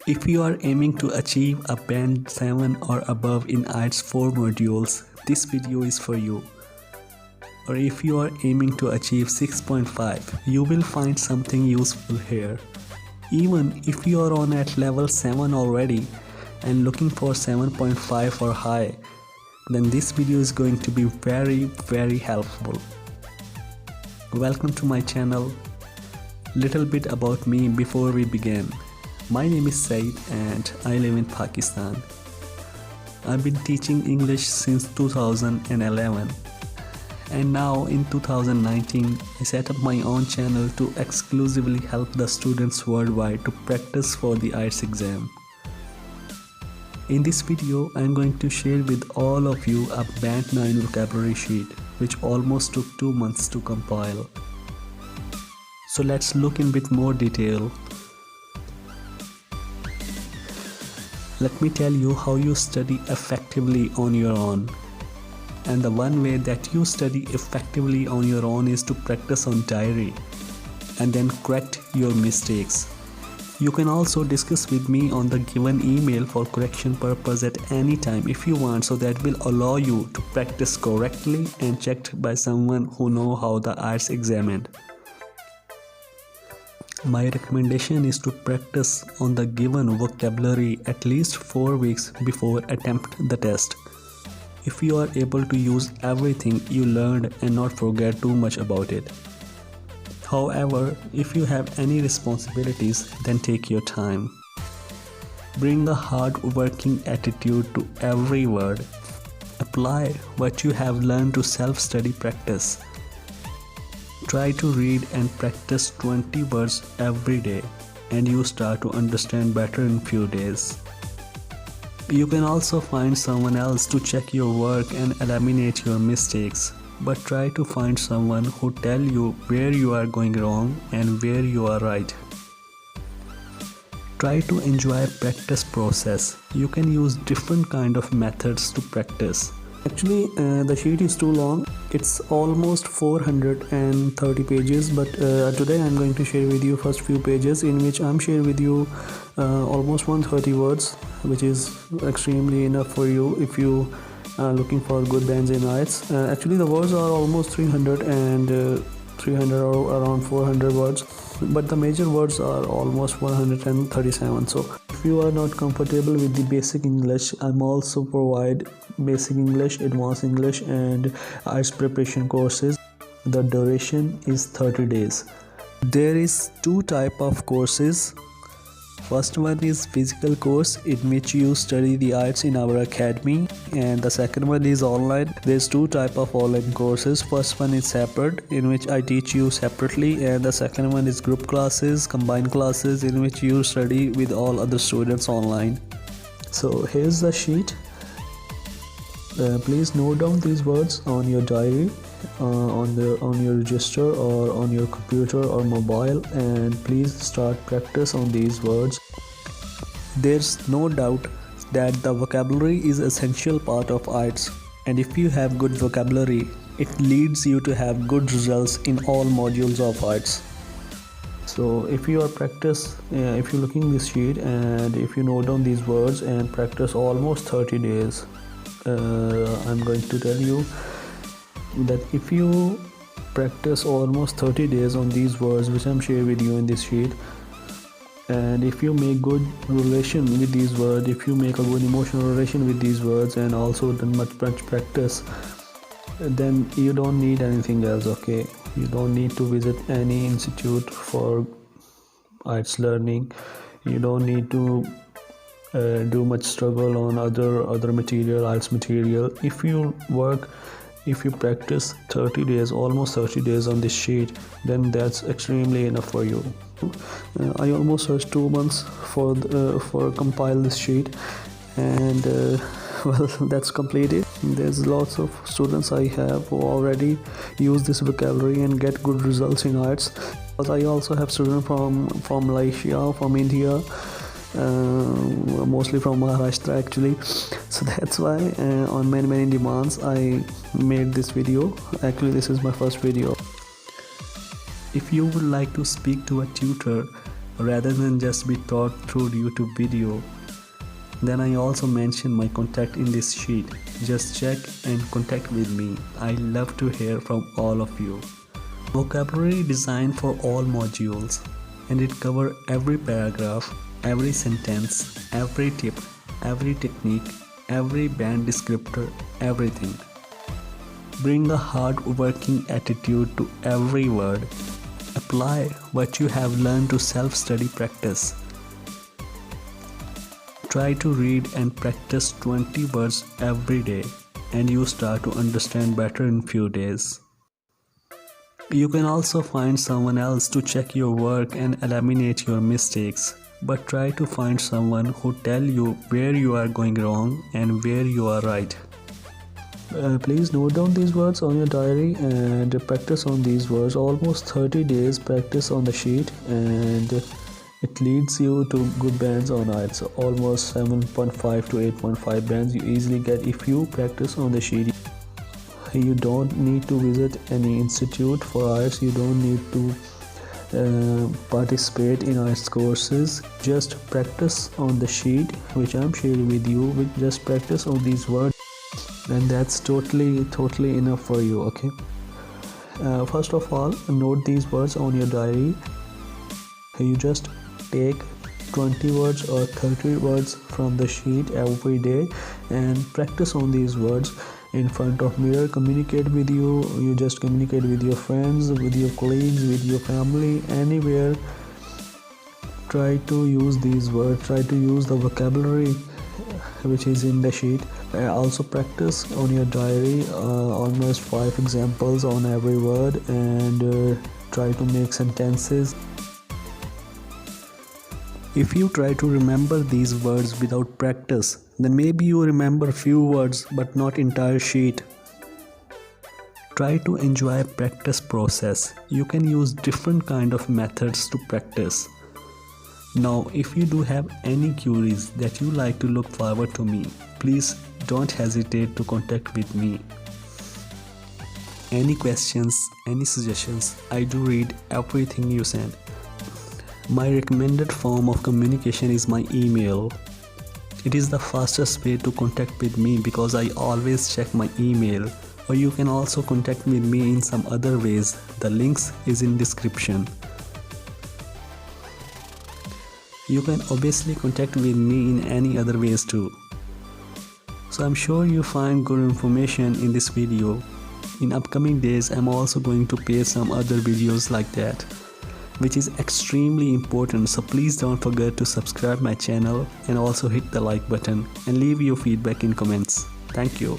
If you are aiming to achieve a band 7 or above in IELTS 4 modules, this video is for you. Or if you are aiming to achieve 6.5, you will find something useful here. Even if you are on at level 7 already and looking for 7.5 or high, then this video is going to be very helpful. Welcome to my channel. Little bit about me before we begin. My name is Said and I live in Pakistan. I've been teaching English since 2011 and now in 2019 I set up my own channel to exclusively help the students worldwide to practice for the IELTS exam. In this video I'm going to share with all of you a Band 9 vocabulary sheet which almost took 2 months to compile. So let's look in bit more detail. Let me tell you how you study effectively on your own. And the one way that you study effectively on your own is to practice on diary and then correct your mistakes. You can also discuss with me on the given email for correction purpose at any time if you want, so that will allow you to practice correctly and checked by someone who know how the IELTS examined. My recommendation is to practice on the given vocabulary at least 4 weeks before attempt the test. If you are able to use everything you learned and not forget too much about it. However, if you have any responsibilities, then take your time. Bring a hard-working attitude to every word. Apply what you have learned to self-study practice. Try to read and practice 20 words every day and you start to understand better in few days. You can also find someone else to check your work and eliminate your mistakes, but try to find someone who tell you where you are going wrong and where you are right. Try to enjoy practice process. You can use different kind of methods to practice. Actually, the sheet is too long. It's almost 430 pages, but today I'm going to share with you first few pages in which I'm sharing with you almost 130 words, which is extremely enough for you if you are looking for good bands in IELTS. Actually, the words are almost 300 and 300 or around 400 words, but the major words are almost 137. So if you are not comfortable with the basic English, I'm also provide basic English, advanced English and IELTS preparation courses. The duration is 30 days. There is 2 type of courses. First one is physical course in which you study the IELTS in our academy, and the second one is online. There's 2 type of online courses. First one is separate in which I teach you separately, and the second one is group classes, combined classes in which you study with all other students online. So here's the sheet. Please note down these words on your diary, on your register or on your computer or mobile, and please start practice on these words. There's no doubt that the vocabulary is essential part of IELTS, and if you have good vocabulary, it leads you to have good results in all modules of IELTS. So if you are if you're looking this sheet and if you note down these words and practice almost 30 days, I'm going to tell you that if you practice almost 30 days on these words which I'm sharing with you in this sheet, and if you make good relation with these words, if you make a good emotional relation with these words and also done much practice, then you don't need anything else. Okay, you don't need to visit any institute for IELTS learning. You don't need to do much struggle on other material, IELTS material. If you practice 30 days, almost 30 days on this sheet, then that's extremely enough for you. I almost searched 2 months for compile this sheet, and well, that's completed. There's lots of students I have who already use this vocabulary and get good results in IELTS. But I also have students from Malaysia, from India, mostly from Maharashtra actually. So that's why on many demands I made this video. Actually, this is my first video. If you would like to speak to a tutor rather than just be taught through YouTube video, then I also mention my contact in this sheet. Just check and contact with me. I love to hear from all of you. Vocabulary designed for all modules, and it covers every paragraph, every sentence, every tip, every technique, every band descriptor, everything. Bring a hard-working attitude to every word. Apply what you have learned to self-study practice. Try to read and practice 20 words every day, and you start to understand better in few days. You can also find someone else to check your work and eliminate your mistakes, but try to find someone who tell you where you are going wrong and where you are right. Please note down these words on your diary and practice on these words. Almost 30 days practice on the sheet, and it leads you to good bands on IELTS. Almost 7.5 to 8.5 bands you easily get if you practice on the sheet. You don't need to visit any institute for IELTS. You don't need to participate in IELTS courses. Just practice on the sheet which I'm sharing with you. Just practice on these words, and that's totally enough for you. Okay, first of all, note these words on your diary. You just take 20 words or 30 words from the sheet every day and practice on these words in front of mirror. Communicate with you just communicate with your friends, with your colleagues, with your family, anywhere. Try to use these words, try to use the vocabulary which is in the sheet. Also practice on your diary almost 5 examples on every word, and try to make sentences. If you try to remember these words without practice, then maybe you remember few words but not entire sheet. Try to enjoy practice process. You can use different kind of methods to practice. Now, if you do have any queries that you like to look forward to me, please don't hesitate to contact with me. Any questions, any suggestions, I do read everything you send. My recommended form of communication is my email. It is the fastest way to contact with me because I always check my email. Or you can also contact with me in some other ways. The links is in description. You can obviously contact with me in any other ways too. So I'm sure you find good information in this video. In upcoming days, I'm also going to paste some other videos like that, which is extremely important. So please don't forget to subscribe my channel and also hit the like button and leave your feedback in comments. Thank you.